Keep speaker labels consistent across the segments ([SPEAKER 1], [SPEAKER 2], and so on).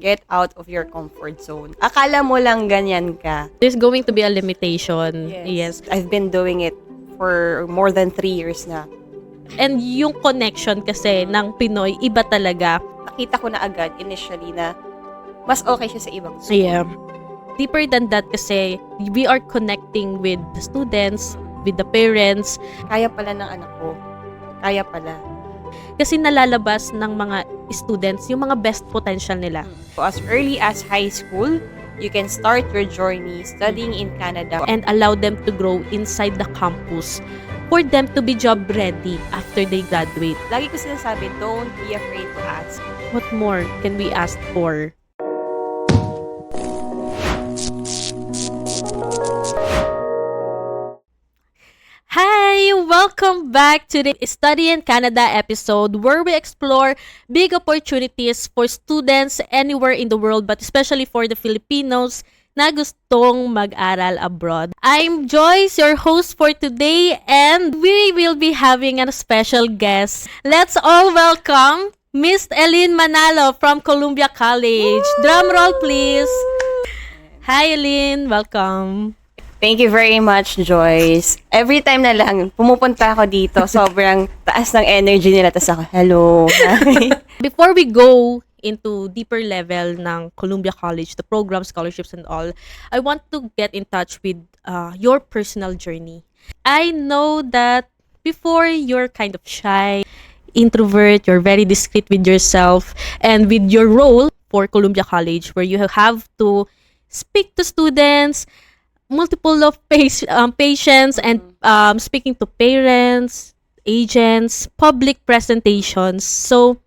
[SPEAKER 1] Get out of your comfort zone. Akala mo lang ganyan ka.
[SPEAKER 2] There's going to be a limitation. Yes.
[SPEAKER 1] I've been doing it for more than 3 years na.
[SPEAKER 2] And yung connection kasi ng Pinoy, iba talaga.
[SPEAKER 1] Nakita ko na agad initially na mas okay siya sa ibang school.
[SPEAKER 2] Yeah. Deeper than that kasi, we are connecting with the students, with the parents.
[SPEAKER 1] Kaya pala ng anak ko. Kaya pala.
[SPEAKER 2] Kasi nalalabas ng mga students yung mga best potential nila.
[SPEAKER 1] So as early as high school, you can start your journey studying in Canada.
[SPEAKER 2] And allow them to grow inside the campus for them to be job ready after they graduate.
[SPEAKER 1] Lagi ko sinasabi, don't be afraid to ask.
[SPEAKER 2] What more can we ask for? Hi! Welcome back to the Study in Canada episode where we explore big opportunities for students anywhere in the world but especially for the Filipinos na gustong mag-aral abroad. I'm Joyce, your host for today, and we will be having a special guest. Let's all welcome Miss Eileen Manalo from Columbia College. Drum roll, please. Hi, Eileen. Welcome.
[SPEAKER 1] Thank you very much, Joyce. Every time na lang, pumupunta ako dito, sobrang taas ng energy nila. Tapos ako, hello.
[SPEAKER 2] Before we go into deeper level ng Columbia College, the program, scholarships, and all, I want to get in touch with your personal journey. I know that before you're kind of shy, introvert, you're very discreet with yourself, and with your role for Columbia College, where you have to speak to students, multiple of patients, and speaking to parents, agents, public presentations. So,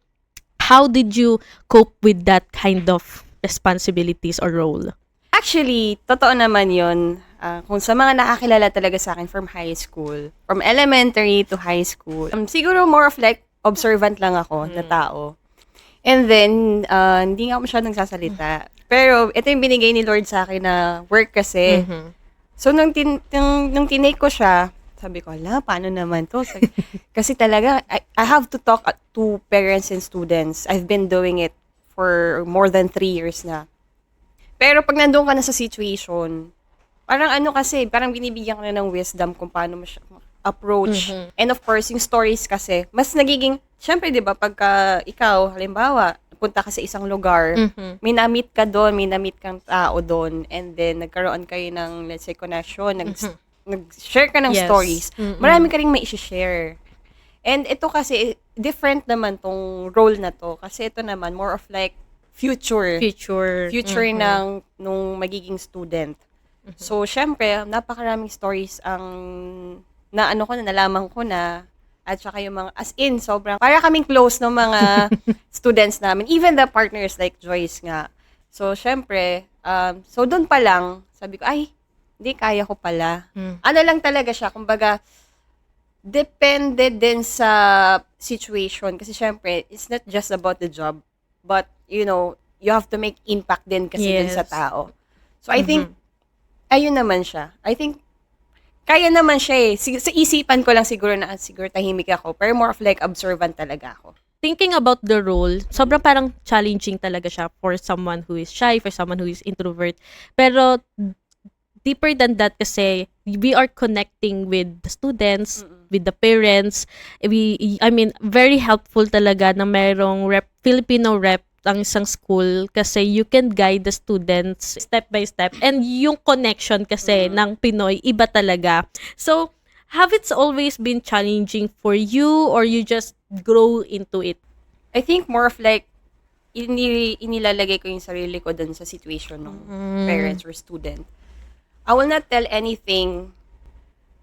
[SPEAKER 2] how did you cope with that kind of responsibilities or role?
[SPEAKER 1] Actually, totoo naman yun. Kung sa mga nakakilala talaga sa akin from high school, from elementary to high school, siguro more of like observant lang ako na tao. And then, hindi nga ako masyadong nagsasalita. Pero ito yung binigay ni Lord sa akin na work kasi. So, nung tinake ko siya, sabi ko, ala, paano naman to? Kasi talaga, I have to talk to parents and students. I've been doing it for more than 3 years na. Pero pag nandun ka na sa situation, parang ano kasi, parang binibigyan ka na ng wisdom kung paano mo siya approach. And of course, yung stories kasi, mas nagiging, syempre, di ba, pagka ikaw, halimbawa, punta ka sa isang lugar, may na-meet ka doon, may na-meet kang tao doon, and then nagkaroon kayo ng, let's say, connection, nag-share ka ng stories, marami ka ring may i-share. And ito kasi, different naman tong role na to, kasi ito naman, more of like, future ng nung magiging student. So, syempre, napakaraming stories ang nalaman ko na, at saka yung mga, as in, sobrang, para kaming close ng mga students namin. Even the partners like Joyce nga. So, syempre, so doon pa lang, sabi ko, ay, hindi, kaya ko pala. Ano lang talaga siya, kumbaga, depende din sa situation. Kasi syempre, it's not just about the job, but, you know, you have to make impact din kasi din sa tao. So, I think, ayun naman siya. I think, kaya naman siya eh. Sa isipan ko lang siguro tahimik ako. Pero more of like observant talaga ako.
[SPEAKER 2] Thinking about the role, sobrang parang challenging talaga siya for someone who is shy, for someone who is introvert. Pero deeper than that kasi, we are connecting with the students, with the parents. Very helpful talaga na mayroong Filipino rep ang isang school kasi you can guide the students step by step. And yung connection kasi ng Pinoy, iba talaga. So, have it always been challenging for you or you just grow into it?
[SPEAKER 1] I think more of like, inilalagay ko yung sarili ko dun sa situation ng parents or student. I will not tell anything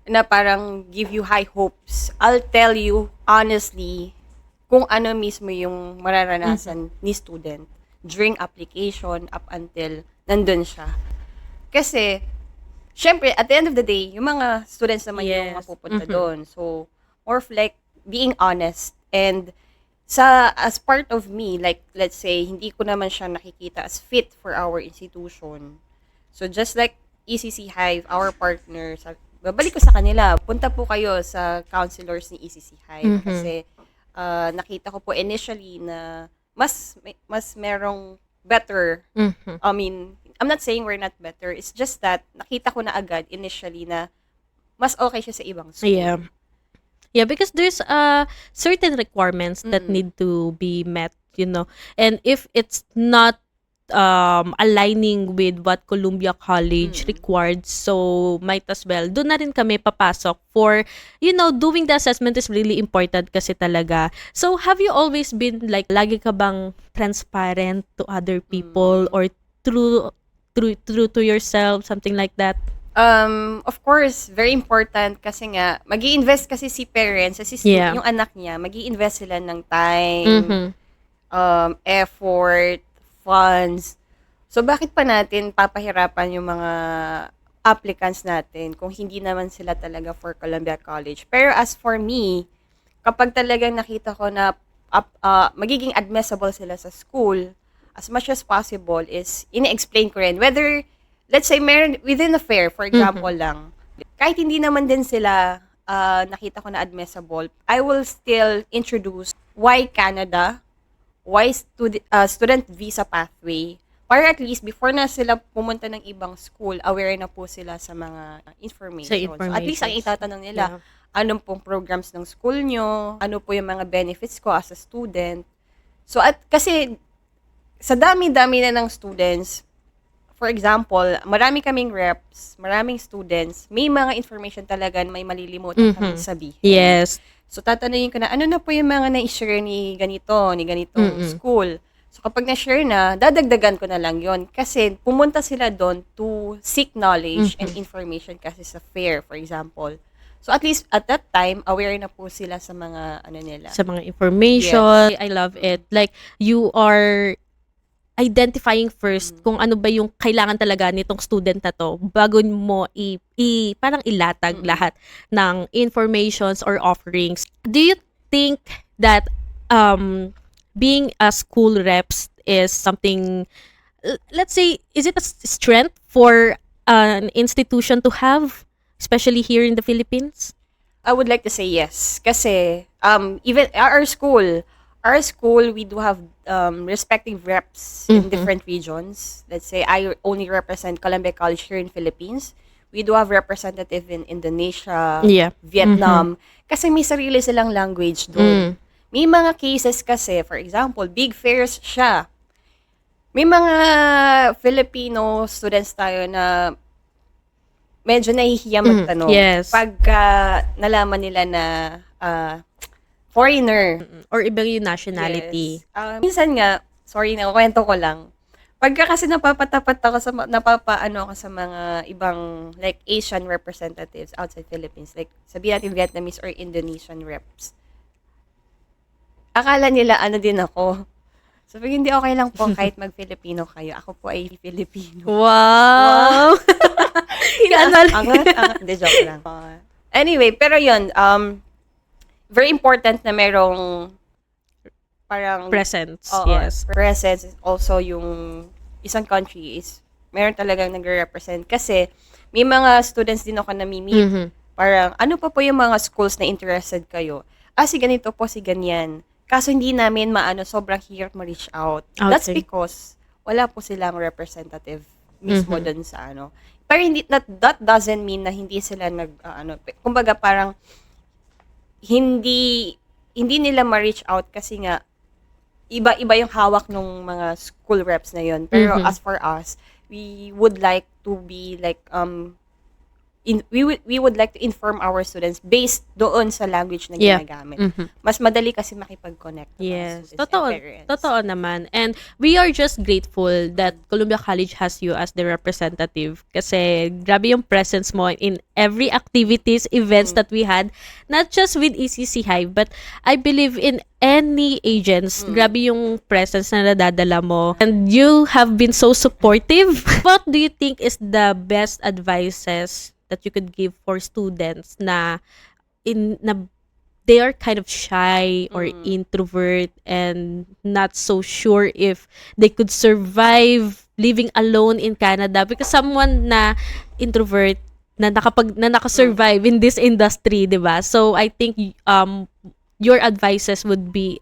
[SPEAKER 1] na parang give you high hopes. I'll tell you honestly kung ano mismo yung mararanasan ni student during application up until nandun siya. Kasi, syempre, at the end of the day, yung mga students naman yung mapupunta doon. So, more of like being honest. And as part of me, like, let's say, hindi ko naman siya nakikita as fit for our institution. So, just like ECC Hive, our partners, babalik ko sa kanila, punta po kayo sa counselors ni ECC Hive. Kasi, nakita ko po initially na mas merong better.
[SPEAKER 2] Mhm.
[SPEAKER 1] I mean, I'm not saying we're not better. It's just that nakita ko na agad initially na mas okay siya sa ibang school.
[SPEAKER 2] Yeah. Yeah, because there's certain requirements that
[SPEAKER 1] Mm-mm.
[SPEAKER 2] need to be met, And if it's not aligning with what Columbia College required, so might as well doon na rin kami papasok for, doing the assessment is really important kasi talaga. So have you always been like lagi ka bang transparent to other people or true to yourself, something like that?
[SPEAKER 1] Of course, very important kasi nga, mag-i-invest kasi si parents,
[SPEAKER 2] Yeah.
[SPEAKER 1] yung anak niya, mag-i-invest sila ng time,
[SPEAKER 2] Mhm.
[SPEAKER 1] effort, funds. So, bakit pa natin papahirapan yung mga applicants natin kung hindi naman sila talaga for Columbia College? Pero as for me, kapag talagang nakita ko na magiging admissible sila sa school, as much as possible is ini-explain ko rin. Whether, let's say, meron within a fair, for example lang, kahit hindi naman din sila nakita ko na admissible, I will still introduce why Canada, why student visa pathway, para at least before na sila pumunta ng ibang school, aware na po sila sa mga information. So at least ang itatanong nila, anong pong programs ng school nyo, ano po yung mga benefits ko as a student. So at kasi sa dami-dami na ng students, for example, marami kaming reps, maraming students, may mga information talaga na may malilimutan kami sabihin.
[SPEAKER 2] Yes.
[SPEAKER 1] So, tatanungin ko na, ano na po yung mga na-share ni ganitong school. So, kapag na-share na, dadagdagan ko na lang yon. Kasi, pumunta sila doon to seek knowledge and information kasi sa fair, for example. So, at least, at that time, aware na po sila sa mga, nila.
[SPEAKER 2] Sa mga information. I love it. Like, you are identifying first kung ano ba yung kailangan talaga nitong student na to bago mo parang ilatag lahat ng informations or offerings. Do you think that being a school reps is something, let's say, is it a strength for an institution to have, especially here in the Philippines?
[SPEAKER 1] I would like to say yes. Kasi, even our school, we do have respective reps in different regions. Let's say I only represent Columbia College here in Philippines. We do have representative in Indonesia, Vietnam. Kasi may sarili silang language doon. May mga cases kasi, for example, big fairs siya. May mga Filipino students tayo na medyo nahihiya magtanong.
[SPEAKER 2] Yes.
[SPEAKER 1] Pagka nalaman nila na foreigner.
[SPEAKER 2] Or ibang yung nationality.
[SPEAKER 1] Yes. Minsan nga, sorry na, kwento ko lang. Pagka kasi napapatapat ako napapaano ako sa mga ibang like Asian representatives outside Philippines, like sabihin natin Vietnamese or Indonesian reps. Akala nila ano din ako. So, pag hindi okay lang po kahit mag-Filipino kayo. Ako po ay Filipino.
[SPEAKER 2] Wow!
[SPEAKER 1] Angat. Hindi, joke lang. Anyway, pero yun, very important na merong parang
[SPEAKER 2] presence.
[SPEAKER 1] yes. Presence. Also, yung isang country is meron talagang nagre-represent. Kasi, may mga students din ako nami-meet. Parang, ano pa po yung mga schools na interested kayo? Si ganito po, si ganyan. Kaso hindi namin sobrang hirap ma-reach out.
[SPEAKER 2] Okay.
[SPEAKER 1] That's because wala po silang representative mismo doon sa Pero hindi, that doesn't mean na hindi sila kumbaga parang hindi nila ma-reach out kasi nga iba-iba yung hawak ng mga school reps na yun. Pero as for us, we would like to be like we would like to inform our students based doon sa language na ginagamit. Mas madali kasi makipag-connect.
[SPEAKER 2] Yes. Totoo naman. And we are just grateful that Columbia College has you as the representative kasi grabe yung presence mo in every activities, events that we had, not just with ECC Hive, but I believe in any agents. Grabe yung presence na nadadala mo. And you have been so supportive. What do you think is the best advices that you could give for students na they are kind of shy or introvert and not so sure if they could survive living alone in Canada? Because someone na introvert na nakasurvive in this industry, 'di ba? So I think your advices would be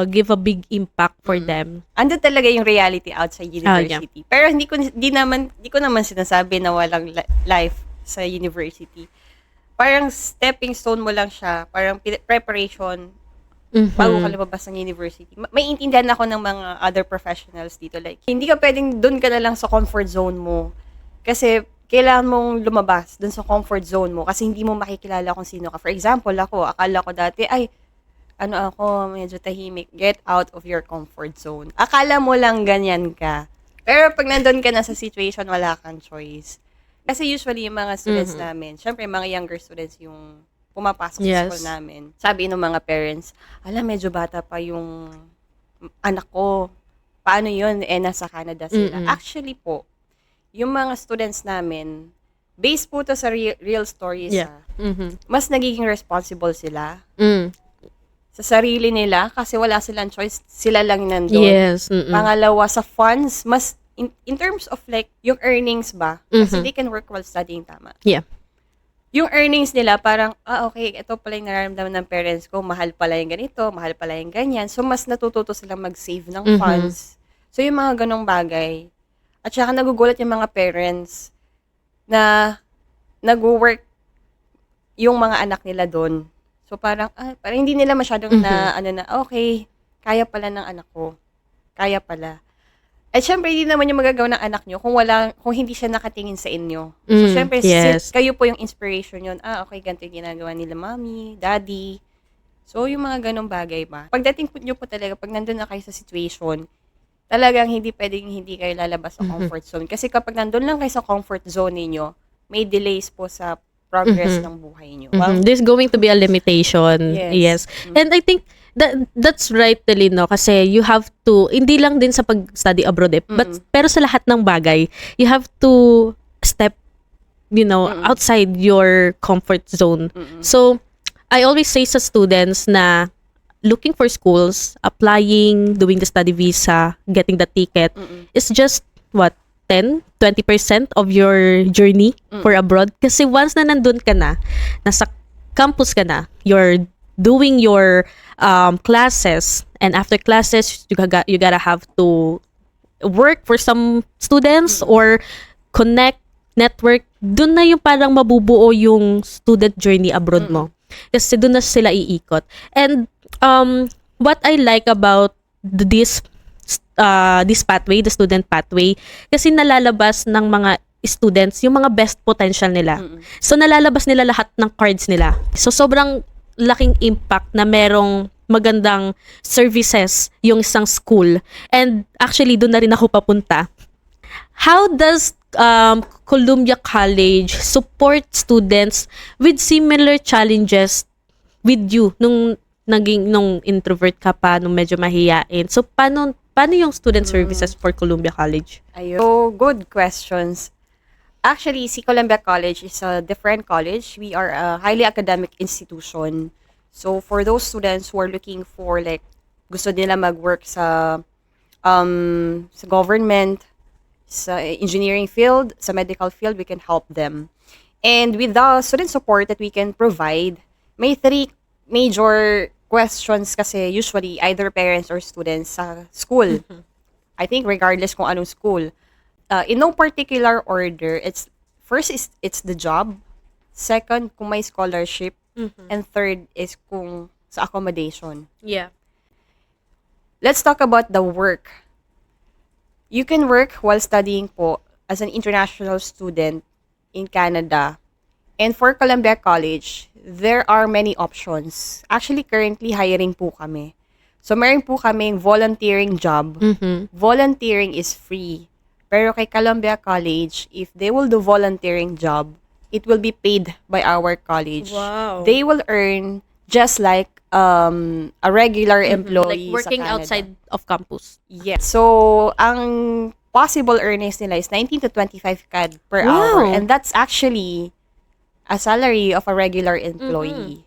[SPEAKER 2] give a big impact for them.
[SPEAKER 1] Andun talaga yung reality outside university. Pero hindi ko naman sinasabi na walang life sa university. Parang stepping stone mo lang siya, parang preparation bago ka lumabas ng university. May intindihan ako ng mga other professionals dito. Like, hindi ka pwedeng doon ka na lang sa comfort zone mo. Kasi, kailangan mong lumabas doon sa comfort zone mo kasi hindi mo makikilala kung sino ka. For example, akala ko dati, ano ako, medyo tahimik. Get out of your comfort zone. Akala mo lang ganyan ka. Pero pag nandun ka na sa situation, wala kang choice. Kasi usually, yung mga students namin, syempre, mga younger students yung pumapasok sa school namin. Sabi ng mga parents, medyo bata pa yung anak ko. Paano yun? Nasa Canada sila. Actually po, yung mga students namin, based po to sa real stories, mas nagiging responsible sila sa sarili nila kasi wala silang choice. Sila lang nandun.
[SPEAKER 2] Yes.
[SPEAKER 1] Pangalawa, sa funds, mas in terms of like, yung earnings ba? Kasi they can work while studying, tama?
[SPEAKER 2] Yeah.
[SPEAKER 1] Yung earnings nila, parang, okay, ito pala yung nararamdaman ng parents ko, mahal pala yung ganito, mahal pala yung ganyan. So, mas natututo silang mag-save ng funds. So, yung mga ganong bagay. At saka nagugulat yung mga parents na nag-work yung mga anak nila doon. So, parang hindi nila masyadong okay, kaya pala ng anak ko. Kaya pala. At syempre, hindi naman yung magagawa ng anak nyo kung hindi siya nakatingin sa inyo. So, syempre, kayo po yung inspiration yun. Okay, ganito yung ginagawa nila mommy, daddy. So, yung mga ganong bagay ba? Pagdating nyo po talaga, pag nandun na kayo sa situation, talagang hindi pwedeng hindi kayo lalabas sa comfort zone. Kasi kapag nandun lang kayo sa comfort zone niyo, may delays po sa progress ng buhay nyo. Well,
[SPEAKER 2] There's going to be a limitation. Yes. And I think that's right, Telino, kasi you have to, hindi lang din sa pag-study abroad pero sa lahat ng bagay, you have to step, outside your comfort zone. So, I always say sa students na looking for schools, applying, doing the study visa, getting the ticket, is just, 10-20% of your journey for abroad. Kasi once na nandun ka na, nasa campus ka na, you're doing your classes, and after classes, you gotta have to work for some students or connect, network. Dun na yung parang mabubuo yung student journey abroad mo. Kasi dun na sila iikot. And what I like about this pathway, the student pathway, kasi nalalabas ng mga students yung mga best potential nila. So nalalabas nila lahat ng cards nila. So sobrang laking impact na merong magandang services yung isang school. And actually, doon na rin ako papunta. How does Columbia College support students with similar challenges with you nung introvert ka pa, nung medyo mahiyain? So, paano yung student services for Columbia College?
[SPEAKER 1] So, good questions. Actually, si Columbia College is a different college. We are a highly academic institution. So, for those students who are looking for, like, gusto nila mag-work sa government, sa engineering field, sa medical field, we can help them. And with the student support that we can provide, may 3 major questions kasi usually either parents or students sa school. I think regardless kung anong school. In no particular order, it's the job. Second, kung may scholarship. And third is kung sa accommodation.
[SPEAKER 2] Yeah.
[SPEAKER 1] Let's talk about the work. You can work while studying po as an international student in Canada. And for Columbia College, there are many options. Actually, currently hiring po kami. So, meron po kaming volunteering job. Volunteering is free. Pero kay Columbia College, if they will do volunteering job, it will be paid by our college.
[SPEAKER 2] Wow.
[SPEAKER 1] They will earn just like a regular employee
[SPEAKER 2] Like working
[SPEAKER 1] sa Canada.
[SPEAKER 2] outside of campus.
[SPEAKER 1] Yes. So, ang possible earnings nila is 19 to 25 CAD per hour. And that's actually a salary of a regular employee.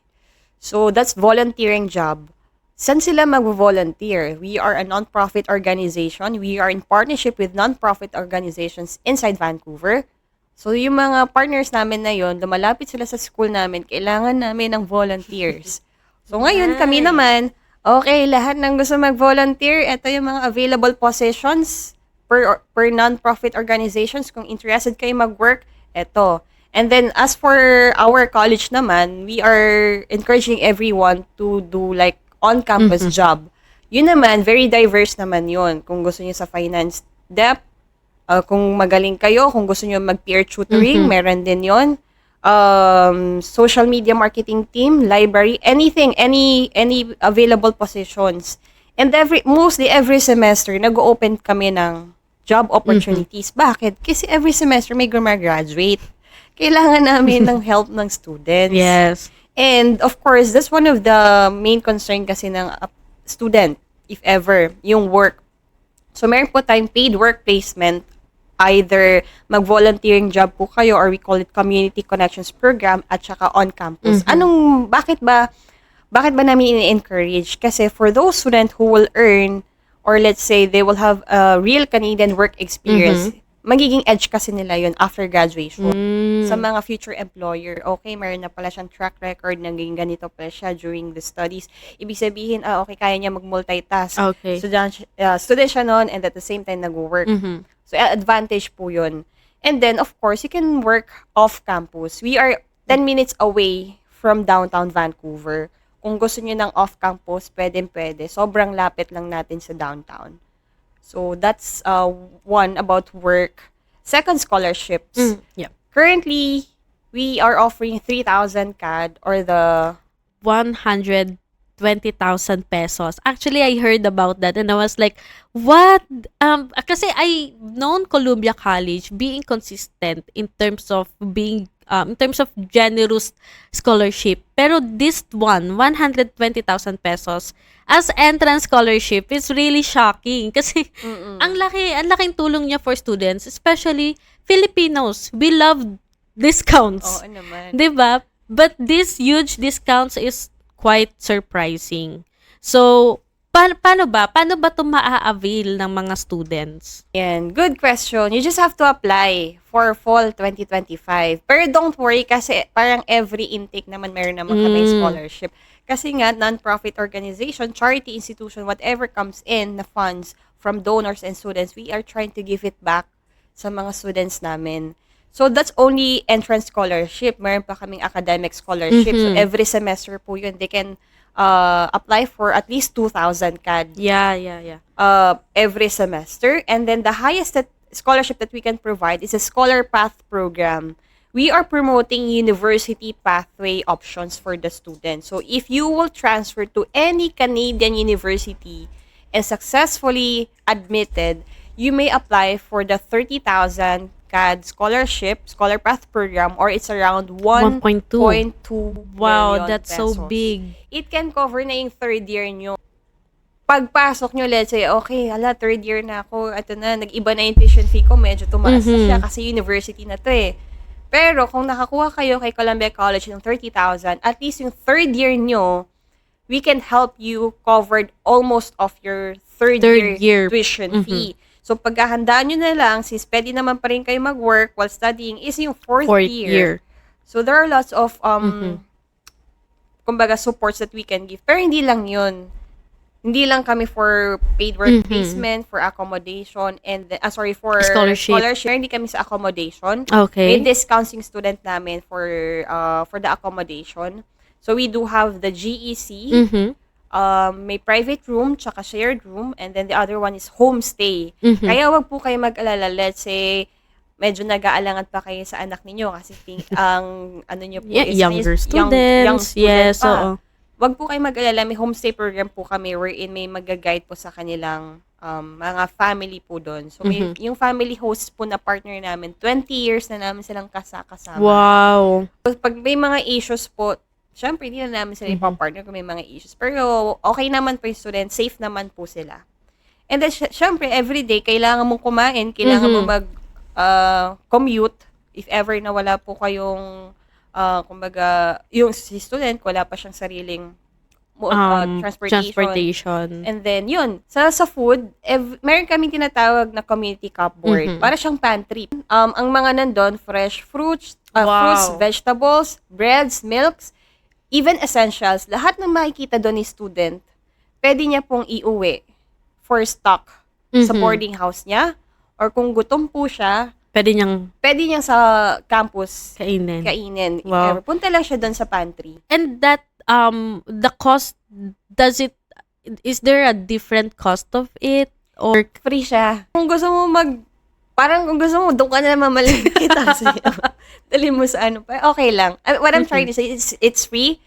[SPEAKER 1] So, that's volunteering job. Saan sila mag-volunteer? We are a non-profit organization. We are in partnership with non-profit organizations inside Vancouver. So, yung mga partners namin na yun, lumalapit sila sa school namin, kailangan namin ng volunteers. So, ngayon, kami naman, Okay, lahat ng gusto mag-volunteer, ito yung mga available positions per non-profit organizations. Kung interested kayo mag-work, ito. And then, as for our college naman, we are encouraging everyone to do like on-campus job. Yun naman, very diverse naman yun. Kung gusto niyo sa finance depth, kung magaling kayo, kung gusto niyo mag-peer tutoring, meron din yun. Social media marketing team, library, anything, any available positions. And mostly every semester, nag-open kami ng job opportunities. Bakit? Kasi every semester may graduate. Kailangan namin ng help ng students.
[SPEAKER 2] Yes.
[SPEAKER 1] And of course, that's one of the main concern kasi ng student, if ever, yung work. So, meron po tayong paid work placement. Either mag-volunteering job po kayo or we call it Community Connections Program at saka on-campus. Bakit ba namin in-encourage? Kasi for those students who will earn or let's say they will have a real Canadian work experience, magiging edge kasi nila yun after graduation. Sa mga future employer, okay, meron na pala siyang track record, naging ganito pala siya during the studies. Ibig sabihin, okay, kaya niya mag-multitask.
[SPEAKER 2] Okay.
[SPEAKER 1] Student siya noon and at the same time nag-work. So, advantage po yun. And then, of course, you can work off-campus. We are 10 minutes away from downtown Vancouver. Kung gusto niyo ng off-campus, pwede. Sobrang lapit lang natin sa downtown. So, that's one about work. Second, scholarships.
[SPEAKER 2] Yeah.
[SPEAKER 1] Currently, we are offering 3,000 CAD or the
[SPEAKER 2] 120,000 pesos. Actually, I heard about that and I was like, what? Kasi I known Columbia College being consistent in terms of generous scholarship. Pero this one, 120,000 pesos as entrance scholarship is really shocking kasi ang laking tulong niya for students, especially Filipinos. We love discounts.
[SPEAKER 1] Oo naman.
[SPEAKER 2] 'Di ba? But this huge discounts is quite surprising. So, paano ba ito maa-avail ng mga students?
[SPEAKER 1] Yan, good question. You just have to apply for fall 2025. Pero don't worry kasi parang every intake naman meron naman kami scholarship. Kasi nga, non-profit organization, charity institution, whatever comes in na funds from donors and students, we are trying to give it back sa mga students namin. So, that's only entrance scholarship. Meron pa kaming academic scholarship. So, every semester po yun. They can apply for at least 2,000 CAD.
[SPEAKER 2] Yeah.
[SPEAKER 1] Every semester. And then, the highest scholarship that we can provide is a Scholar Path program. We are promoting university pathway options for the students. So, if you will transfer to any Canadian university and successfully admitted, you may apply for the 30,000 CAD scholarship, Scholar Path program, or it's around 1.2
[SPEAKER 2] Wow,
[SPEAKER 1] million
[SPEAKER 2] that's
[SPEAKER 1] pesos.
[SPEAKER 2] so big.
[SPEAKER 1] It can cover na yung third year nyo. Pagpasok nyo, let's say, okay, third year na ako, ito na, nag-iba na yung tuition fee ko, medyo tumaas na siya kasi university na to eh. Pero kung nakakuha kayo kay Columbia College ng 30,000, at least yung third year nyo, we can help you covered almost of your third year tuition fee. So, pagkahandaan nyo na lang, since pwede naman pa rin kayo mag-work while studying, is yung fourth year. So, there are lots of, kumbaga, supports that we can give. Pero hindi lang yun. Hindi lang kami for paid work placement, for accommodation, and for scholarship. Hindi kami sa accommodation.
[SPEAKER 2] Okay.
[SPEAKER 1] May discounts yung student namin for the accommodation. So, we do have the GEC, may private room, tsaka shared room, and then the other one is homestay. Kaya wag po kayo mag-alala. Let's say, medyo nag-aalangan pa kayo sa anak ninyo kasi ang ano nyo po is
[SPEAKER 2] younger
[SPEAKER 1] young
[SPEAKER 2] students.
[SPEAKER 1] student
[SPEAKER 2] Yes,
[SPEAKER 1] pa.
[SPEAKER 2] oo.
[SPEAKER 1] Wag po kayo mag-alala. May homestay program po kami wherein may mag-guide po sa kanilang mga family po doon. So, yung family host po na partner namin, 20 years na namin silang kasama.
[SPEAKER 2] Wow.
[SPEAKER 1] Pag may mga issues po, syempre, hindi na namin sila ipapartner kung may mga issues. Pero, okay naman po yung student. Safe naman po sila. And then, syempre, everyday, kailangan mong kumain. Kailangan mo mag-commute. If ever na wala po kayong, kumbaga, yung si student, wala pa siyang sariling transportation. And then, yun. Sa food, meron kaming tinatawag na community cupboard. Para siyang pantry. Ang mga nandun, fresh fruits, vegetables, breads, milks, even essentials, lahat ng makikita doon ni student, pwede niya pong iuwi for stock sa
[SPEAKER 2] Mhm.
[SPEAKER 1] boarding house niya. Or kung gutom po siya,
[SPEAKER 2] Pwede niyang
[SPEAKER 1] pwede niya sa campus
[SPEAKER 2] kainin.
[SPEAKER 1] kainin. If
[SPEAKER 2] Wow.
[SPEAKER 1] ever. Punta lang siya doon sa pantry.
[SPEAKER 2] And that, the cost, is there a different cost of it? Or,
[SPEAKER 1] Free siya. Kung gusto mo parang kung gusto mo, doon ka na mamalagkit. Dali mo sa ano pa. Okay lang. What I'm trying to say is, it's free.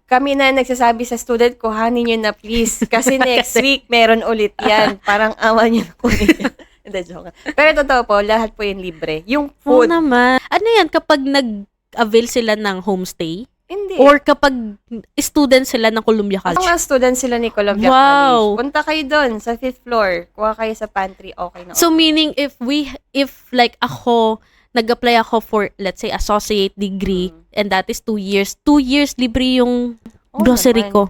[SPEAKER 1] Kami na nagsasabi sa student ko, hanin nyo na please. Kasi next week, meron ulit yan. Parang awa nyo na kunin yan. Hindi, joke. Pero totoo po, lahat po yung libre. Yung
[SPEAKER 2] Oo
[SPEAKER 1] food,
[SPEAKER 2] naman. Ano yan, kapag nag-avail sila ng homestay?
[SPEAKER 1] hindi.
[SPEAKER 2] Or kapag student sila ng Columbia
[SPEAKER 1] Kung
[SPEAKER 2] College?
[SPEAKER 1] mga student sila ni Columbia
[SPEAKER 2] Wow.
[SPEAKER 1] College, punta kayo doon sa 5th floor. Kuha kayo sa pantry, okay na.
[SPEAKER 2] So meaning if like ako nag-apply ako for, let's say, associate degree, and that is 2 years. 2 years libre yung
[SPEAKER 1] Oo
[SPEAKER 2] grocery
[SPEAKER 1] naman.
[SPEAKER 2] ko.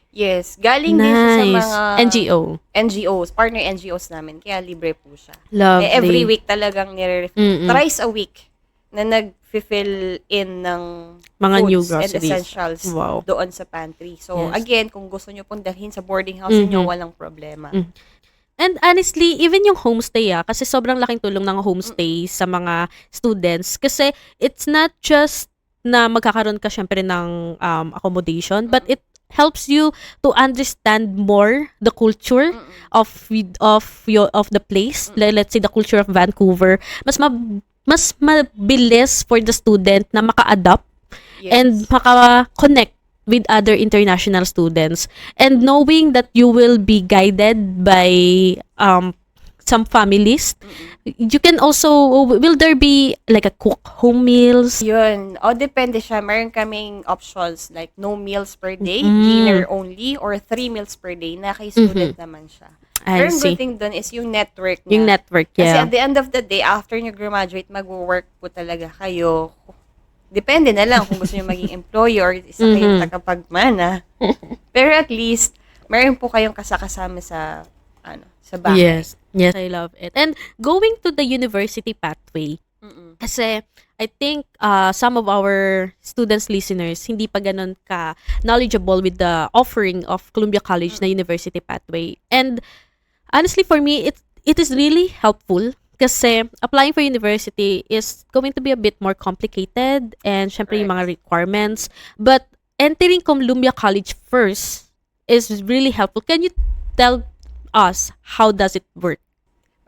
[SPEAKER 1] Yes. Galing din siya sa
[SPEAKER 2] Nice.
[SPEAKER 1] mga
[SPEAKER 2] NGO.
[SPEAKER 1] NGOs, partner NGOs namin. Kaya libre po siya.
[SPEAKER 2] Lovely.
[SPEAKER 1] Every week talagang
[SPEAKER 2] Mm-mm.
[SPEAKER 1] thrice a week na nag-fill in ng
[SPEAKER 2] Mga
[SPEAKER 1] foods
[SPEAKER 2] new
[SPEAKER 1] and
[SPEAKER 2] groceries.
[SPEAKER 1] essentials
[SPEAKER 2] Wow.
[SPEAKER 1] doon sa pantry. So,
[SPEAKER 2] Yes.
[SPEAKER 1] again, kung gusto nyo pong dalhin sa boarding house niyo,
[SPEAKER 2] Mhm.
[SPEAKER 1] walang problema.
[SPEAKER 2] Mm. And honestly, even yung homestay kasi sobrang laking tulong ng homestay sa mga students. Kasi it's not just na magkakaroon ka syempre ng accommodation, but it helps you to understand more the culture of the place. Let's say the culture of Vancouver. Mas mabilis for the student na maka-adapt
[SPEAKER 1] Yes.
[SPEAKER 2] and maka-connect with other international students, and knowing that you will be guided by some families. You can also, will there be like a cook home meals?
[SPEAKER 1] Yun. O, depende siya. Meron kaming options like no meals per day,
[SPEAKER 2] Mm.
[SPEAKER 1] dinner only, or 3 meals per day na kay student naman siya.
[SPEAKER 2] I
[SPEAKER 1] Pero ang
[SPEAKER 2] see.
[SPEAKER 1] good thing dun is yung network niya.
[SPEAKER 2] Yung network,
[SPEAKER 1] Kasi
[SPEAKER 2] yeah.
[SPEAKER 1] at the end of the day, after nyo graduate, mag-work po talaga kayo. Depende na lang kung gusto nyo maging employee or isa kayong tagapagmana. Pero at least, meron po kayong kasakasama sa bahay.
[SPEAKER 2] Yes. Yes, I love it. And going to the university pathway, kasi I think some of our students listeners hindi pa ganun ka knowledgeable with the offering of Columbia College na university pathway. And honestly, for me, it is really helpful kasi applying for university is going to be a bit more complicated, and syempre yung mga requirements. But entering Columbia College first is really helpful. Can you tell us how does it work?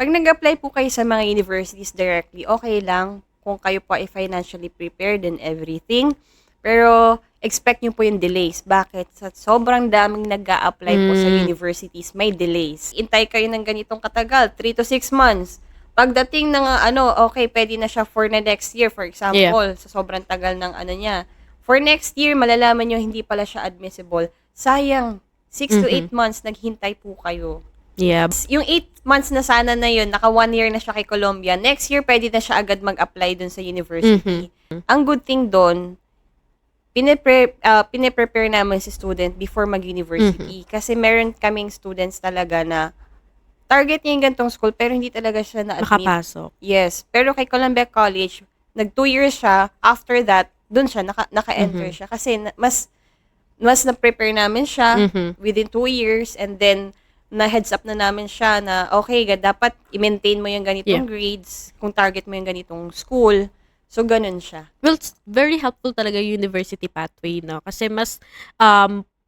[SPEAKER 1] Pag nag-apply po kayo sa mga universities directly, okay lang kung kayo po ay financially prepared and everything. Pero expect nyo po yung delays. Bakit? Sa sobrang daming nag-a-apply po sa universities, may delays. Intay kayo ng ganitong katagal, 3 to 6 months. Pagdating ng okay, pwede na siya for the next year, for example, sa sobrang tagal ng niya. For next year, malalaman nyo hindi pala siya admissible. Sayang, 6 to 8 months naghintay po kayo.
[SPEAKER 2] Yeah.
[SPEAKER 1] Yung 8 months na sana na yun, naka 1 year na siya kay Columbia. Next year, pwede na siya agad mag-apply dun sa university. Ang good thing dun, pine-prepare namin si student before mag-university. Kasi meron kaming students talaga na target niya yung gantong school, pero hindi talaga siya na-admit.
[SPEAKER 2] Makapasok.
[SPEAKER 1] Yes. Pero kay Columbia College, nag 2 years siya. After that, dun siya, naka-enter siya. Kasi mas na-prepare namin siya within 2 years, and then na-heads up na namin siya na, okay, dapat i-maintain mo yung ganitong grades kung target mo yung ganitong school. So, ganun siya.
[SPEAKER 2] Well, it's very helpful talaga yung university pathway, no? Kasi mas,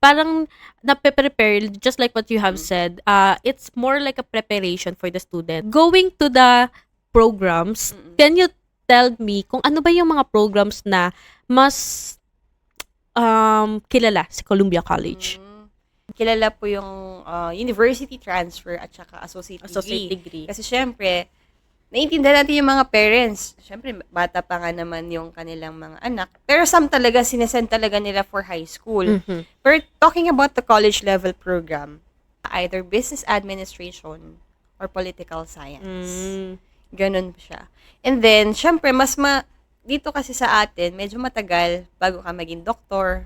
[SPEAKER 2] parang nape-prepare, just like what you have said, it's more like a preparation for the student. Going to the programs, can you tell me kung ano ba yung mga programs na mas kilala sa Columbia College?
[SPEAKER 1] Kilala po yung university transfer at saka associate degree. Kasi syempre, naiintindihan natin yung mga parents. Syempre, bata pa nga naman yung kanilang mga anak. Pero some talaga, sinesend talaga nila for high school. Pero talking about the college level program, either business administration or political science. Ganun siya. And then, syempre, dito kasi sa atin, medyo matagal bago ka maging doktor.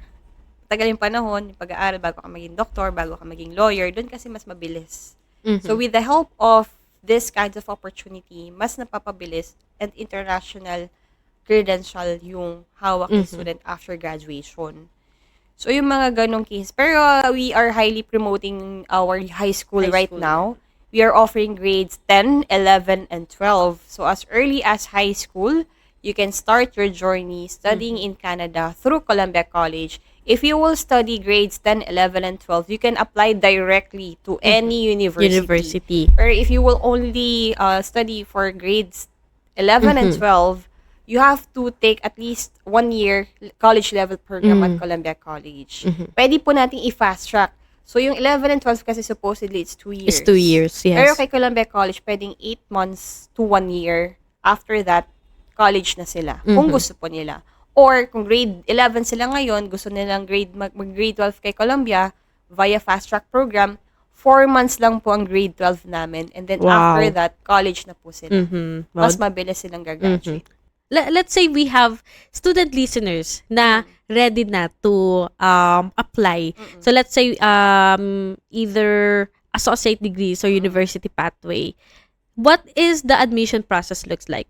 [SPEAKER 1] Matagal yung panahon, yung pag-aaral bago ka maging doktor, bago ka maging lawyer. Doon kasi mas mabilis. So, with the help of this kinds of opportunity, mas napapabilis and international credential yung hawak ng student after graduation. So, yung mga ganong case. Pero we are highly promoting our high school
[SPEAKER 2] High
[SPEAKER 1] right
[SPEAKER 2] school.
[SPEAKER 1] now. We are offering grades 10, 11, and 12. So, as early as high school, you can start your journey studying in Canada through Columbia College. If you will study grades 10, 11, and 12, you can apply directly to any university. Or if you will only study for grades 11 and 12, you have to take at least 1 year college level program at Columbia College. Pwede po nating i-fast track. So, yung 11 and 12 kasi supposedly it's 2 years.
[SPEAKER 2] It's 2 years, yes.
[SPEAKER 1] Pero kay Columbia College, pwedeng 8 months to 1 year. After that, college na sila. Kung gusto po nila. Or kung grade 11 sila ngayon, gusto nilang mag-grade 12 kay Columbia via fast track program, 4 months lang po ang grade 12 namin. And then
[SPEAKER 2] Wow.
[SPEAKER 1] after that, college na po sila.
[SPEAKER 2] Well,
[SPEAKER 1] Mas mabilis silang gagraduate.
[SPEAKER 2] let's say we have student listeners na ready na to apply. So let's say either associate degrees or university pathway. What is the admission process looks like?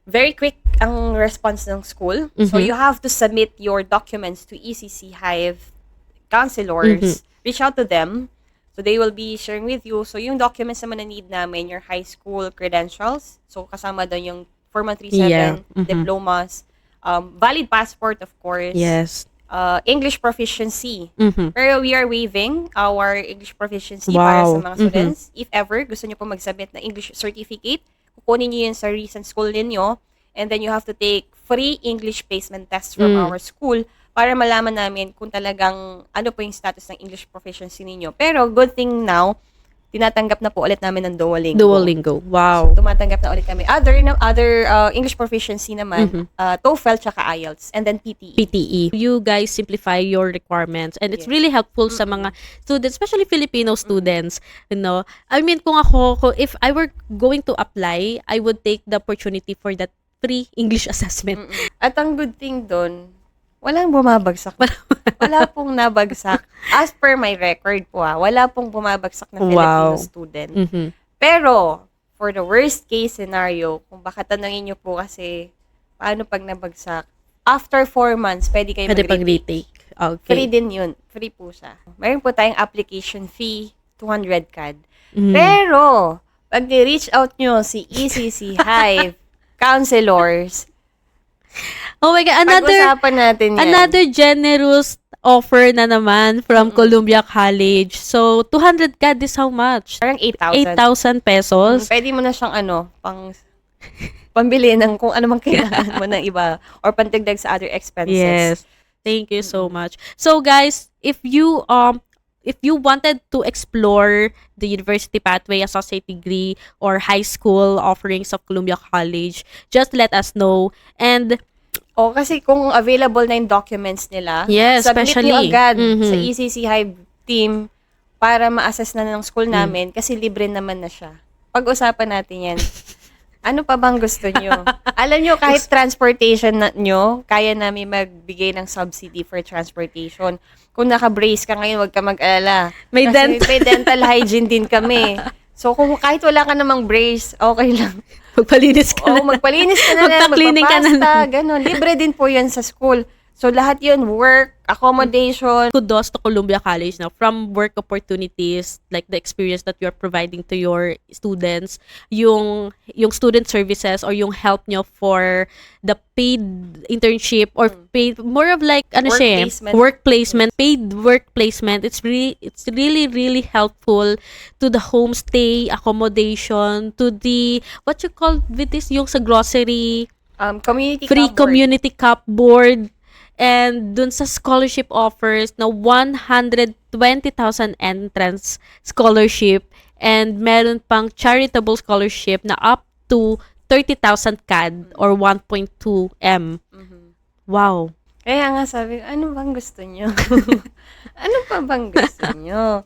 [SPEAKER 1] Very quick ang response ng school. So you have to submit your documents to ECC Hive counselors. Reach out to them. So they will be sharing with you. So yung documents naman na need namin, your high school credentials. So kasama doon yung 4137,
[SPEAKER 2] Yeah.
[SPEAKER 1] diplomas, valid passport of course.
[SPEAKER 2] Yes.
[SPEAKER 1] English proficiency. Pero we are waiving our English proficiency
[SPEAKER 2] Wow.
[SPEAKER 1] para sa mga students. If ever gusto niyo po mag-submit na English certificate, kukunin niyo yun sa recent school ninyo, and then you have to take free English placement tests from our school para malaman namin kung talagang ano po yung status ng English proficiency ninyo. Pero good thing now, tinatanggap na po ulit namin ng Duolingo.
[SPEAKER 2] Duolingo. Wow.
[SPEAKER 1] Tumatanggap na ulit kami. Other English proficiency naman, TOEFL tsaka IELTS, and then PTE.
[SPEAKER 2] PTE. You guys simplify your requirements and it's really helpful sa mga students, especially Filipino students, you know. I mean, if I were going to apply, I would take the opportunity for that free English assessment.
[SPEAKER 1] At ang good thing doon, walang bumabagsak. Wala pong nabagsak. As per my record po wala pong bumabagsak na Filipino student. Pero, for the worst case scenario, kung baka tanungin nyo po kasi, paano pag nabagsak? After 4 months, pwede kayo
[SPEAKER 2] Pwede pag
[SPEAKER 1] mag-retake.
[SPEAKER 2] retake. Okay.
[SPEAKER 1] Free din yun. Free po siya. Mayroon po tayong application fee, 200 CAD. Pero, pag ni-reach out nyo si ECC Hive counselors,
[SPEAKER 2] Oh my God,
[SPEAKER 1] pag-usapan natin yan.
[SPEAKER 2] another generous offer na naman from Columbia College. So, 200 CAD is how much?
[SPEAKER 1] Parang 8,000.
[SPEAKER 2] 8,000 pesos.
[SPEAKER 1] Pwede mo na siyang pambili ng kung ano mang kailangan mo ng iba or pantagdag sa other expenses.
[SPEAKER 2] Yes. Thank you so much. So guys, if you wanted to explore the university pathway, associate degree, or high school offerings of Columbia College, just let us know. And
[SPEAKER 1] O kasi kung available na yung documents nila,
[SPEAKER 2] yes,
[SPEAKER 1] submit
[SPEAKER 2] especially
[SPEAKER 1] nyo agad sa ECC Hive team para ma-assess na ng school namin kasi libre naman na siya. Pag-usapan natin yan. Ano pa bang gusto nyo? Alam nyo, kahit transportation nyo, kaya namin magbigay ng subsidy for transportation. Kung naka-brace ka ngayon, huwag ka mag-alala.
[SPEAKER 2] May
[SPEAKER 1] Kasi may dental hygiene din kami. So, kung kahit wala ka namang brace, okay lang.
[SPEAKER 2] magpalinis ka
[SPEAKER 1] Oo,
[SPEAKER 2] na.
[SPEAKER 1] magpalinis ka na lang,
[SPEAKER 2] Magpa-cleaning ka na
[SPEAKER 1] magpapasta, ganun. Libre din po yan sa school. So, lahat yun, work, accommodation.
[SPEAKER 2] Kudos to Columbia College now, from work opportunities, like the experience that you're providing to your students, yung student services or yung help nyo for the paid internship or paid, more of like
[SPEAKER 1] Work
[SPEAKER 2] siya,
[SPEAKER 1] placement.
[SPEAKER 2] work placement, paid work placement. It's really helpful to the homestay accommodation, to the what you call with this, yung sa grocery,
[SPEAKER 1] Community
[SPEAKER 2] free
[SPEAKER 1] cupboard.
[SPEAKER 2] community cupboard, and dun sa scholarship offers na 120,000 entrance scholarship, and meron pang charitable scholarship na up to 30,000 CAD or 1.2 M. Wow.
[SPEAKER 1] Kaya nga sabi ko, ano bang gusto nyo? Ano pa bang gusto nyo?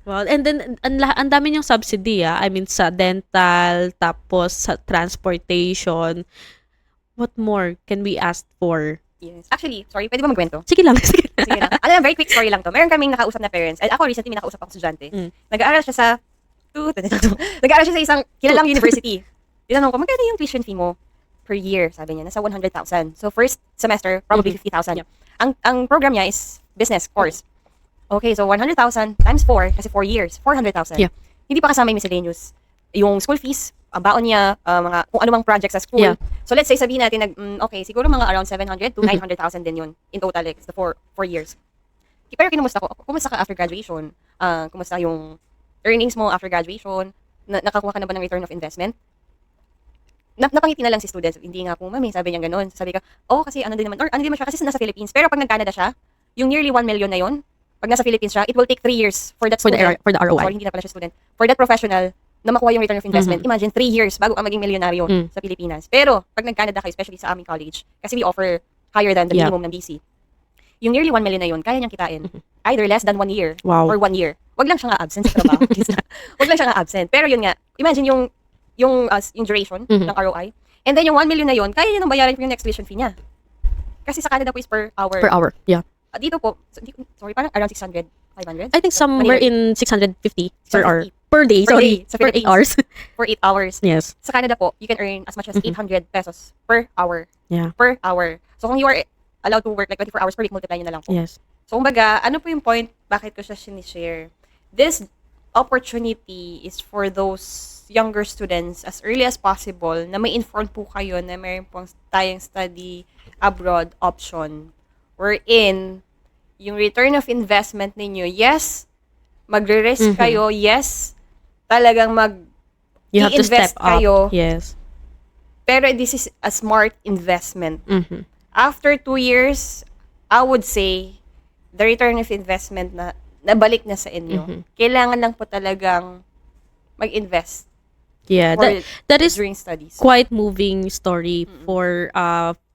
[SPEAKER 2] Well, and then ang dami niyong subsidy, I mean sa dental, tapos sa transportation. What more can we ask for?
[SPEAKER 1] Yes. Actually, sorry, pwede ba magkwento?
[SPEAKER 2] Sige lang.
[SPEAKER 1] Sige lang. Alam, very quick story lang to. Meron kaming nakausap na parents. Ako recently may nakausap ako estudyante. Nag-aaral siya sa nag-aaral siya sa isang kilalang university. Tinanong ko, magkano yung tuition fee mo per year? Sabi niya, nasa 100,000. So first semester, probably 50,000.
[SPEAKER 2] Yep.
[SPEAKER 1] Ang program niya is business course. Okay, so 100,000 times 4, kasi 4 years, 400,000.
[SPEAKER 2] Yeah.
[SPEAKER 1] Hindi pa kasama yung miscellaneous. Yung school fees, ang baon niya, mga kung ano mang project sa school.
[SPEAKER 2] Yeah.
[SPEAKER 1] So let's say sabihin natin, okay, siguro mga around 700 to 900,000 din yun in total, like, the 4 years. Pero kinumusta ko, kumusta ka after graduation? Kumusta yung earnings mo after graduation? Nakakuha ka na ba ng return of investment? Napangiti na lang si students. Hindi nga po, mami, sabi niya ganun. Sabi ka, kasi ano din naman, or ano din naman siya kasi nasa Philippines. Pero pag nag-Canada siya, yung nearly 1 million na yun, pag nasa Philippines siya, it will take 3 years for that
[SPEAKER 2] For the
[SPEAKER 1] student.
[SPEAKER 2] for the ROI.
[SPEAKER 1] Sorry, hindi na pala siya student. For that professional, na makuha yung return of investment. Imagine, 3 years bago ka maging milyonaryo sa Pilipinas. Pero, pag nag-Canada ka, especially sa aming college, kasi we offer higher than the minimum ng BC, yung nearly 1 million na yun, kaya niyang kitain. Either less than 1 year
[SPEAKER 2] Wow.
[SPEAKER 1] or 1 year. Wag lang siya nga absent sa trabaho. Wag lang siya nga absent. Pero yun nga, imagine yung duration ng ROI. And then yung 1 million na yun, kaya niya nang bayaran yung next tuition fee niya. Kasi sa Canada po is per hour.
[SPEAKER 2] Per hour. Yeah.
[SPEAKER 1] Dito po, sorry, parang around 600, 500?
[SPEAKER 2] I think somewhere in 650 per hour.
[SPEAKER 1] 650.
[SPEAKER 2] Per day,
[SPEAKER 1] Per
[SPEAKER 2] sorry.
[SPEAKER 1] day, sa
[SPEAKER 2] Per 8
[SPEAKER 1] Philippines.
[SPEAKER 2] hours.
[SPEAKER 1] For 8 hours.
[SPEAKER 2] Yes.
[SPEAKER 1] Sa Canada po, you can earn as much as 800 pesos per hour.
[SPEAKER 2] Yeah.
[SPEAKER 1] Per hour. So kung you are allowed to work like 24 hours per week, multiply nyo na lang po.
[SPEAKER 2] Yes.
[SPEAKER 1] So kumbaga, ano po yung point, bakit ko siya sinishare? This opportunity is for those younger students as early as possible na may inform po kayo na mayroon pong tayong study abroad option wherein yung return of investment ninyo, yes, magre-risk kayo, yes, talagang
[SPEAKER 2] You have to step
[SPEAKER 1] i-invest kayo,
[SPEAKER 2] up. Yes.
[SPEAKER 1] pero this is a smart investment.
[SPEAKER 2] Mhm.
[SPEAKER 1] After 2 years, I would say, the return of investment na nabalik na sa inyo. Kailangan lang po talagang mag-invest
[SPEAKER 2] Yeah,
[SPEAKER 1] for
[SPEAKER 2] that is
[SPEAKER 1] during studies.
[SPEAKER 2] quite moving story for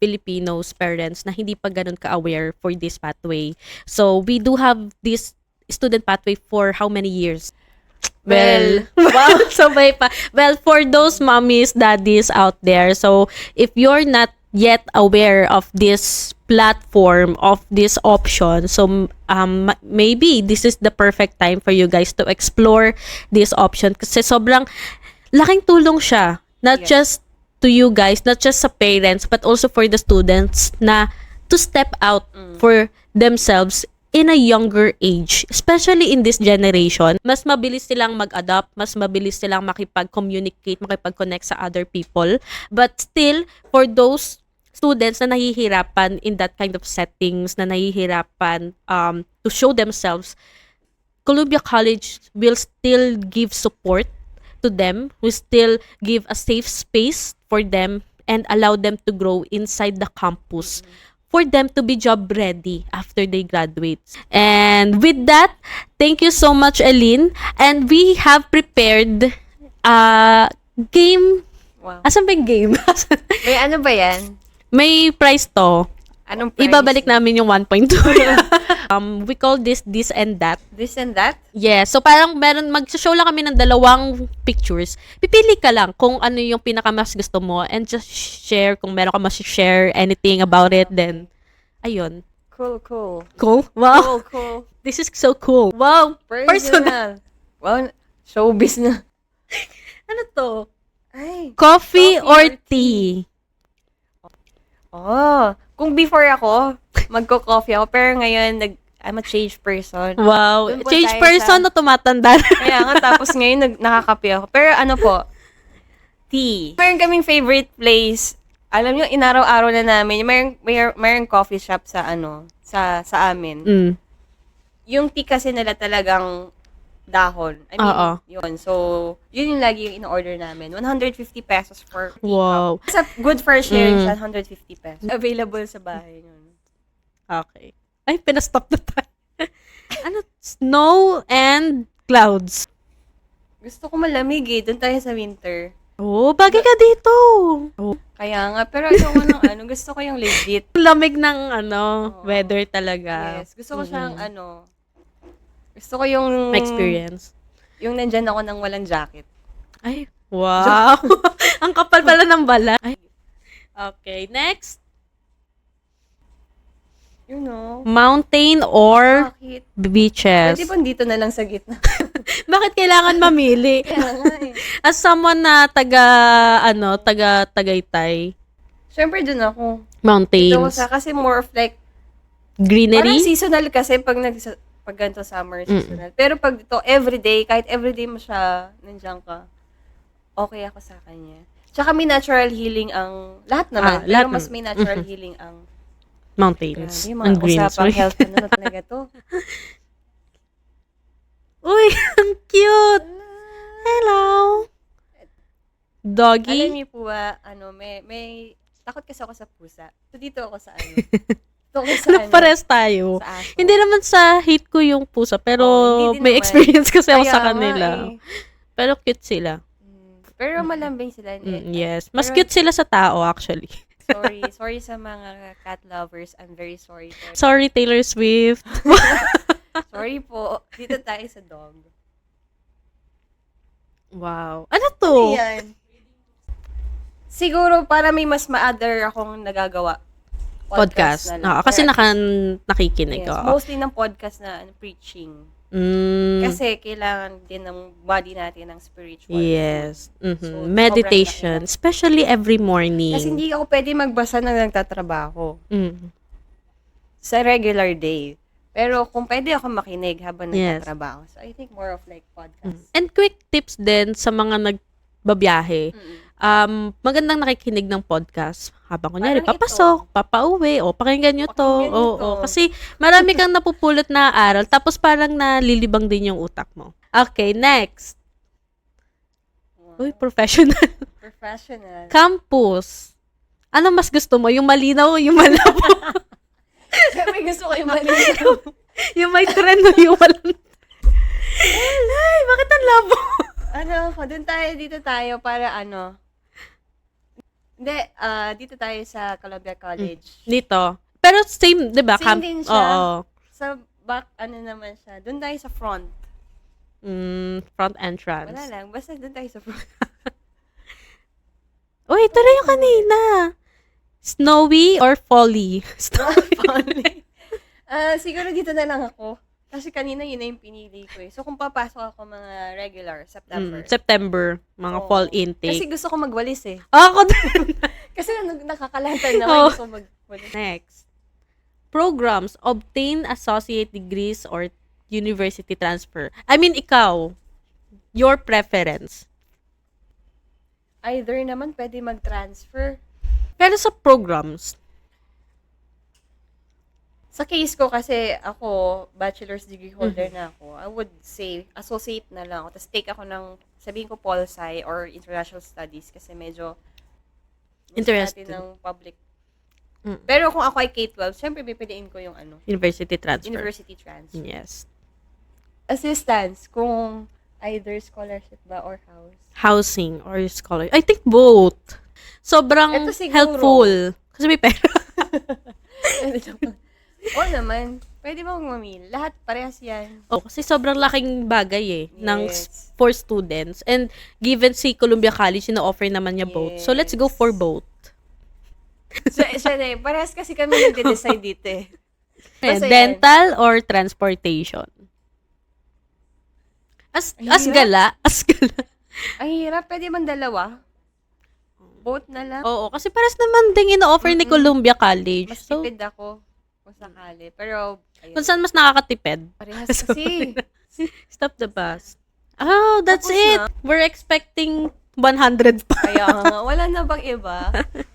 [SPEAKER 2] Filipinos parents na hindi pa ganun ka-aware for this pathway. So, we do have this student pathway for how many years? Well, wow, sabay pa. Well, for those mommies, daddies out there, so if you're not yet aware of this platform, of this option, so maybe this is the perfect time for you guys to explore this option kasi sobrang laking tulong siya. Not
[SPEAKER 1] Yes.
[SPEAKER 2] just to you guys, not just sa parents, but also for the students na to step out for themselves in a younger age, especially in this generation. Mas mabilis silang mag-adapt, mas mabilis silang makipag-communicate, makipag-connect sa other people. But still, for those students na nahihirapan in that kind of settings, na nahihirapan to show themselves, Columbia College will still give support to them, will still give a safe space for them and allow them to grow inside the campus, for them to be job ready after they graduate. And with that, thank you so much, Aline. And we have prepared a game.
[SPEAKER 1] Wow.
[SPEAKER 2] Asan ba yung game?
[SPEAKER 1] May ano ba yan?
[SPEAKER 2] May prize to.
[SPEAKER 1] Anong price?
[SPEAKER 2] Ibabalik namin yung 1.2. We call this and that.
[SPEAKER 1] This and that?
[SPEAKER 2] Yes. So parang mag-show lang kami ng dalawang pictures. Pipili ka lang kung ano yung pinaka-mas gusto mo and just share kung meron ka mas-share anything about it, then ayun.
[SPEAKER 1] Cool.
[SPEAKER 2] Cool. Wow.
[SPEAKER 1] Cool.
[SPEAKER 2] This is so cool. Wow. Personal.
[SPEAKER 1] Wow, showbiz na.
[SPEAKER 2] Ano to?
[SPEAKER 1] Ay.
[SPEAKER 2] Coffee or
[SPEAKER 1] or
[SPEAKER 2] tea?
[SPEAKER 1] Kung before ako, magko-coffee ako, pero ngayon, I'm a changed person.
[SPEAKER 2] Wow.
[SPEAKER 1] Doon po
[SPEAKER 2] Change
[SPEAKER 1] tayo
[SPEAKER 2] person
[SPEAKER 1] sa-
[SPEAKER 2] na tumatanda.
[SPEAKER 1] Kaya nga, tapos ngayon, nakakape ako. Pero ano po, tea. Mayroon kaming favorite place. Alam nyo, inaraw-araw na namin. Mayroong coffee shop sa sa amin.
[SPEAKER 2] Mm.
[SPEAKER 1] Yung tea kasi nila talagang dahon. I mean,
[SPEAKER 2] Oo.
[SPEAKER 1] yun. So, yun yung lagi yung in-order namin. 150 pesos for tea
[SPEAKER 2] Wow.
[SPEAKER 1] cup. Sa good for sharing siya, 150 pesos. Available sa bahay yun.
[SPEAKER 2] Okay. Ay, pinastop na tayo. Ano? Snow and clouds.
[SPEAKER 1] Gusto ko malamig eh. Doon tayo sa winter.
[SPEAKER 2] Oh, bagay ka dito. Oh.
[SPEAKER 1] Kaya nga, pero ayoko ng gusto ko yung legit.
[SPEAKER 2] Lamig ng
[SPEAKER 1] Oo.
[SPEAKER 2] weather talaga.
[SPEAKER 1] Yes. Gusto ko siyang gusto ko yung
[SPEAKER 2] Experience.
[SPEAKER 1] yung nandyan ako nang walang jacket.
[SPEAKER 2] Ay, wow. Ang kapal pala ng bala. Ay. Okay, next.
[SPEAKER 1] You know.
[SPEAKER 2] Mountain or
[SPEAKER 1] Bakit?
[SPEAKER 2] beaches.
[SPEAKER 1] Pwede ba dito na lang sa gitna?
[SPEAKER 2] Bakit kailangan mamili?
[SPEAKER 1] Kaya nga eh.
[SPEAKER 2] As someone na taga Tagaytay,
[SPEAKER 1] Siyempre dun ako. Ito ko
[SPEAKER 2] mountains.
[SPEAKER 1] kasi more of like Parang
[SPEAKER 2] greenery.
[SPEAKER 1] seasonal kasi pag ganito summer, seasonal. Pero pag ito, everyday, kahit everyday mo siya, nandiyan ka, okay ako sa kanya. Tsaka may natural healing ang, lahat naman, pero
[SPEAKER 2] lahat
[SPEAKER 1] mas
[SPEAKER 2] naman.
[SPEAKER 1] may natural healing ang,
[SPEAKER 2] Mountains
[SPEAKER 1] grabe,
[SPEAKER 2] and
[SPEAKER 1] mga
[SPEAKER 2] greens.
[SPEAKER 1] usapang health, ano na talaga to.
[SPEAKER 2] Uy, ang cute! Hello!
[SPEAKER 1] Alam
[SPEAKER 2] Doggy?
[SPEAKER 1] niyo po ba, may, takot kasi ako sa pusa. So, dito ako sa Dito ako sa
[SPEAKER 2] Pares tayo.
[SPEAKER 1] sa aso.
[SPEAKER 2] Hindi naman sa hate ko yung pusa, pero
[SPEAKER 1] hindi din
[SPEAKER 2] may
[SPEAKER 1] naman.
[SPEAKER 2] experience kasi ako
[SPEAKER 1] Kaya
[SPEAKER 2] sa
[SPEAKER 1] nga
[SPEAKER 2] kanila.
[SPEAKER 1] eh.
[SPEAKER 2] Pero cute sila.
[SPEAKER 1] Pero malambing sila.
[SPEAKER 2] Yes. Mas
[SPEAKER 1] Pero-
[SPEAKER 2] cute sila sa tao, actually.
[SPEAKER 1] Sorry sa mga cat lovers. I'm very sorry.
[SPEAKER 2] Sorry, Taylor Swift.
[SPEAKER 1] Sorry po. Dito tayo sa dog.
[SPEAKER 2] Wow. Ano to?
[SPEAKER 1] Yan. Siguro para may mas ma-other akong nagagawa.
[SPEAKER 2] Podcast.
[SPEAKER 1] na lang.
[SPEAKER 2] Kasi
[SPEAKER 1] Kaya-
[SPEAKER 2] nakikinig.
[SPEAKER 1] yes,
[SPEAKER 2] Oo.
[SPEAKER 1] mostly ng podcast na preaching.
[SPEAKER 2] Mm,
[SPEAKER 1] Kasi kailangan din ng body natin ng spiritual.
[SPEAKER 2] yes.
[SPEAKER 1] So,
[SPEAKER 2] Meditation.
[SPEAKER 1] sobrang
[SPEAKER 2] Especially every morning.
[SPEAKER 1] Kasi hindi ako pwede magbasa ng nagtatrabaho
[SPEAKER 2] Mm.
[SPEAKER 1] sa regular day. Pero kung pwede ako makinig habang
[SPEAKER 2] Yes.
[SPEAKER 1] nagtatrabaho. So, I think more of like podcast.
[SPEAKER 2] And quick tips din sa mga nagbabiyahe. Magandang nakikinig ng podcast habang kunyari
[SPEAKER 1] Parang
[SPEAKER 2] papasok, papauwi, o pakinggan nyo to.
[SPEAKER 1] Pakinggan nyo
[SPEAKER 2] Oo,
[SPEAKER 1] to.
[SPEAKER 2] kasi marami kang napupulot na aral, tapos parang nalilibang din yung utak mo. Okay, next. Uy, professional.
[SPEAKER 1] Professional.
[SPEAKER 2] Campus. Ano mas gusto mo? Yung malinaw o yung malabo?
[SPEAKER 1] Siyempre gusto ko yung malinaw.
[SPEAKER 2] Yung may trend o yung walang... Ay, bakit ang labo?
[SPEAKER 1] Dito tayo para Hindi, dito tayo sa Columbia College.
[SPEAKER 2] Dito. Pero same, di ba?
[SPEAKER 1] Same din siya.
[SPEAKER 2] Oo.
[SPEAKER 1] Sa back, naman siya. Doon tayo sa front.
[SPEAKER 2] Front entrance.
[SPEAKER 1] Wala lang. Basta doon tayo sa front.
[SPEAKER 2] Oh, ito na yung kanina. Snowy or folly? Snowy.
[SPEAKER 1] Siguro dito na lang ako. Kasi kanina yun na yung pinili ko eh. So kung papasok ako mga regular, September.
[SPEAKER 2] September. Mga
[SPEAKER 1] Oo.
[SPEAKER 2] fall intake.
[SPEAKER 1] Kasi gusto ko magwalis eh.
[SPEAKER 2] Ako din.
[SPEAKER 1] Kasi nakakalatan na
[SPEAKER 2] Oh.
[SPEAKER 1] gusto ko magwalis.
[SPEAKER 2] Next. Programs. Obtain associate degrees or university transfer. I mean, ikaw. Your preference.
[SPEAKER 1] Either naman pwede mag-transfer.
[SPEAKER 2] Pero sa programs.
[SPEAKER 1] Sa case ko kasi ako, bachelor's degree holder na ako, I would say, associate na lang ako. Tapos take ako ng, sabihin ko, Pol Sci or International Studies kasi medyo gusto
[SPEAKER 2] Interesting.
[SPEAKER 1] natin ng public. Pero kung ako ay K-12, syempre pipiliin ko yung
[SPEAKER 2] University transfer.
[SPEAKER 1] university transfer.
[SPEAKER 2] Yes.
[SPEAKER 1] Assistance, kung either scholarship ba or house.
[SPEAKER 2] Housing or scholar. I think both. Sobrang
[SPEAKER 1] Ito siguro.
[SPEAKER 2] helpful. Kasi may pera.
[SPEAKER 1] Oo naman. Pwede mo mamili. Lahat, parehas yan.
[SPEAKER 2] Oh, kasi sobrang laking bagay ng
[SPEAKER 1] Yes.
[SPEAKER 2] for students. And given si Columbia College, ina-offer naman niya both. So let's go for both.
[SPEAKER 1] Parehas kasi kami nagde-decide dito eh. Basta yan.
[SPEAKER 2] Dental or transportation? As gala.
[SPEAKER 1] Ang hirap. Pwede man dalawa. Both na lang.
[SPEAKER 2] Oo, kasi pares naman ding ina-offer ni Columbia College.
[SPEAKER 1] Mas
[SPEAKER 2] So,
[SPEAKER 1] tipid ako kung sakali. Pero, ayun.
[SPEAKER 2] kung saan mas nakakatipid?
[SPEAKER 1] Parehas kasi.
[SPEAKER 2] Stop the bus. Oh, that's
[SPEAKER 1] Tapos
[SPEAKER 2] it.
[SPEAKER 1] na.
[SPEAKER 2] We're expecting 100 pa.
[SPEAKER 1] Kaya nga, wala na bang iba?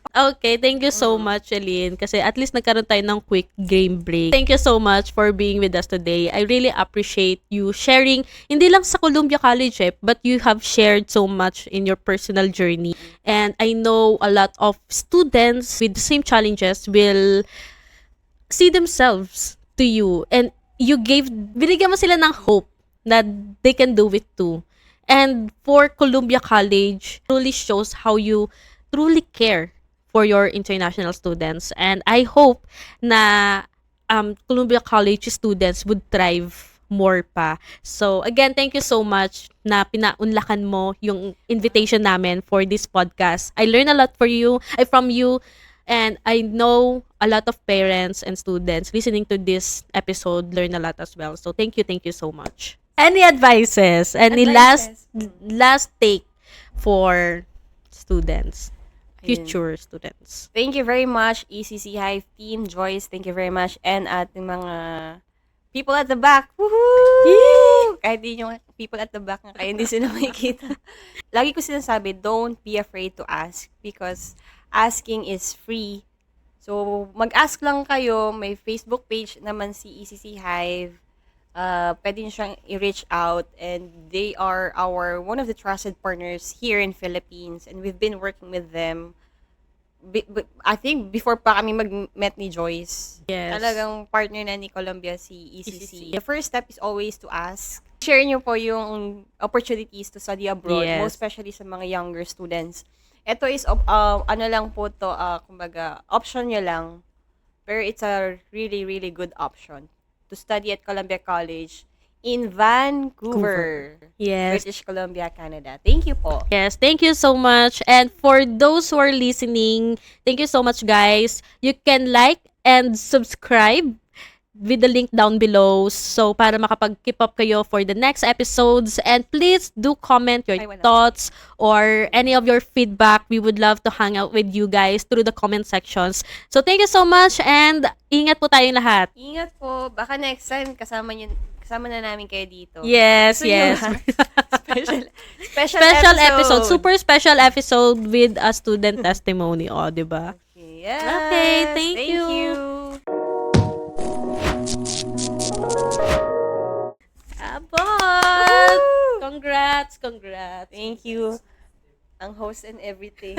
[SPEAKER 2] Okay, thank you so much, Aline. Kasi at least nagkaroon tayo ng quick game break. Thank you so much for being with us today. I really appreciate you sharing, hindi lang sa Columbia College, but you have shared so much in your personal journey. And I know a lot of students with the same challenges will see themselves to you. And binigyan mo sila ng hope that they can do it too. And for Columbia College, truly shows how you truly care for your international students. And I hope na Columbia College students would thrive more pa. So, again, thank you so much na pinaunlakan mo yung invitation namin for this podcast. I learned a lot from you, and I know a lot of parents and students listening to this episode learn a lot as well. So, thank you so much. Any advices? Any
[SPEAKER 1] Advices.
[SPEAKER 2] last take for students? future students.
[SPEAKER 1] Thank you very much, ECC Hive team. Joyce, thank you very much. And ating mga people at the back. Woohoo! Kahit di yung people at the back nga kayo, hindi sila makikita. Lagi ko sinasabi, don't be afraid to ask because asking is free. So, mag-ask lang kayo. May Facebook page naman si ECC Hive. Pwede nyo siyang i-reach out and they are one of the trusted partners here in Philippines and we've been working with them. I think before pa kami mag-met ni Joyce,
[SPEAKER 2] Yes.
[SPEAKER 1] talagang partner na ni Columbia si ECC. The first step is always to ask. Share nyo po yung opportunities to study abroad,
[SPEAKER 2] Yes.
[SPEAKER 1] most especially sa mga younger students. Ito is, ano lang po to, kumbaga, option nyo lang. Pero it's a really, really good option to study at Columbia College in Vancouver,
[SPEAKER 2] Yes.
[SPEAKER 1] British Columbia, Canada. Thank you po.
[SPEAKER 2] Yes, thank you so much. And for those who are listening, thank you so much, guys. You can like and subscribe with the link down below so para makapag-keep up kayo for the next episodes. And please do comment your
[SPEAKER 1] Ay, wala.
[SPEAKER 2] thoughts or any of your feedback. We would love to hang out with you guys through the comment sections. So thank you so much and ingat po tayong lahat.
[SPEAKER 1] Ingat po. Baka next time kasama na namin kayo dito.
[SPEAKER 2] Yes,
[SPEAKER 1] Gusto niyo
[SPEAKER 2] yes.
[SPEAKER 1] ba? special
[SPEAKER 2] Special episode, super special episode with a student testimony, oh, 'di ba?
[SPEAKER 1] Yes.
[SPEAKER 2] Okay, thank you. Abot! Congrats!
[SPEAKER 1] Thank you. Ang host and everything.